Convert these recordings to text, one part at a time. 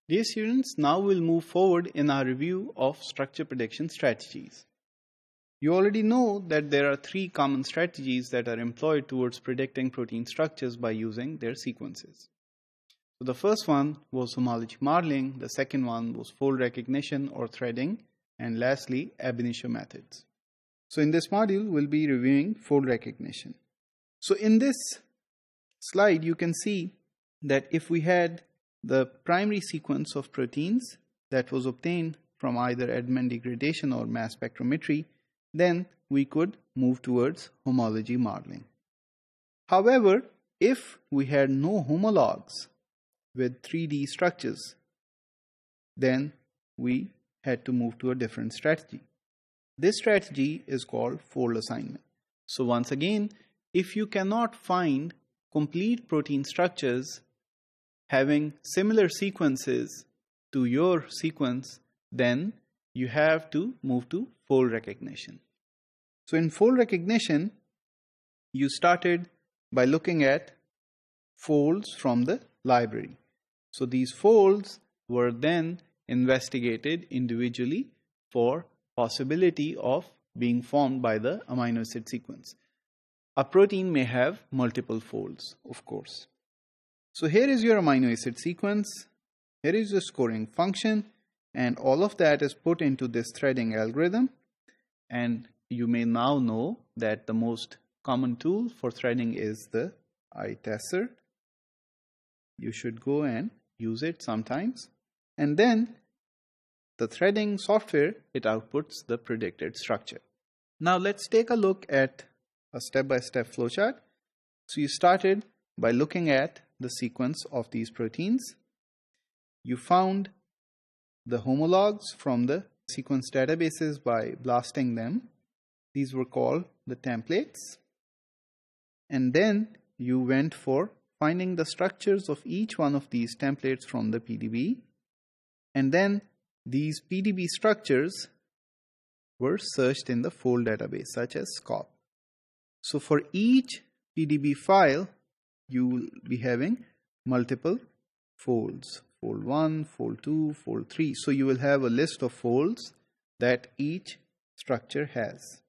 Dear students, now we'll move forward in our review of structure prediction strategies. You already know that there are three common strategies that are employed towards predicting protein structures by using their sequences. So the first one was homology modeling, the second one was fold recognition or threading, and lastly, ab initio methods. So in this module, we'll be reviewing fold recognition. So in this slide, you can see that if we had the primary sequence of proteins that was obtained from either Edman degradation or mass spectrometry, then we could move towards homology modeling. However, if we had no homologs with 3D structures, then we had to move to a different strategy. This strategy is called fold assignment. So once again, if you cannot find complete protein structures having similar sequences to your sequence, then you have to move to fold recognition. So in fold recognition, you started by looking at folds from the library. So these folds were then investigated individually for possibility of being formed by the amino acid sequence. A protein may have multiple folds, of course. So here is your amino acid sequence, here is the scoring function, and all of that is put into this threading algorithm. And you may now know that the most common tool for threading is the iTester. You should go and use it sometimes. And then the threading software, it outputs the predicted structure. Now let's take a look at a step-by-step flowchart. So you started by looking at the sequence of these proteins. You found the homologs from the sequence databases by blasting them. These were called the templates. And then you went for finding the structures of each one of these templates from the PDB. And then these PDB structures were searched in the fold database such as SCOP. So for each PDB file, you will be having multiple folds. Fold 1, fold 2, fold 3. So you will have a list of folds that each structure has.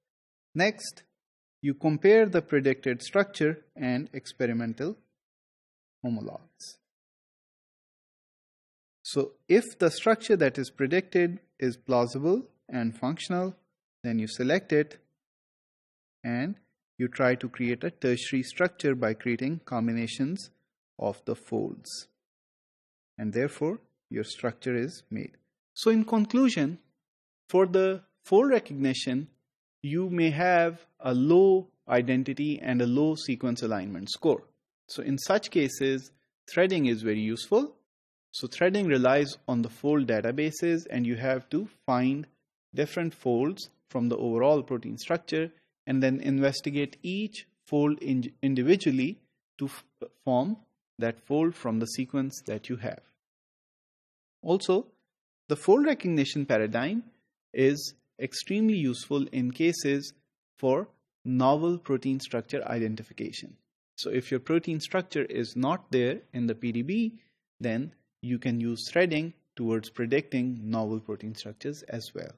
Next, you compare the predicted structure and experimental homologs. So if the structure that is predicted is plausible and functional, then you select it and you try to create a tertiary structure by creating combinations of the folds. And therefore, your structure is made. So in conclusion, for the fold recognition, you may have a low identity and a low sequence alignment score. So in such cases, threading is very useful. So threading relies on the fold databases, and you have to find different folds from the overall protein structure and then investigate each fold individually to form that fold from the sequence that you have. Also, the fold recognition paradigm is extremely useful in cases for novel protein structure identification. So if your protein structure is not there in the PDB, then you can use threading towards predicting novel protein structures as well.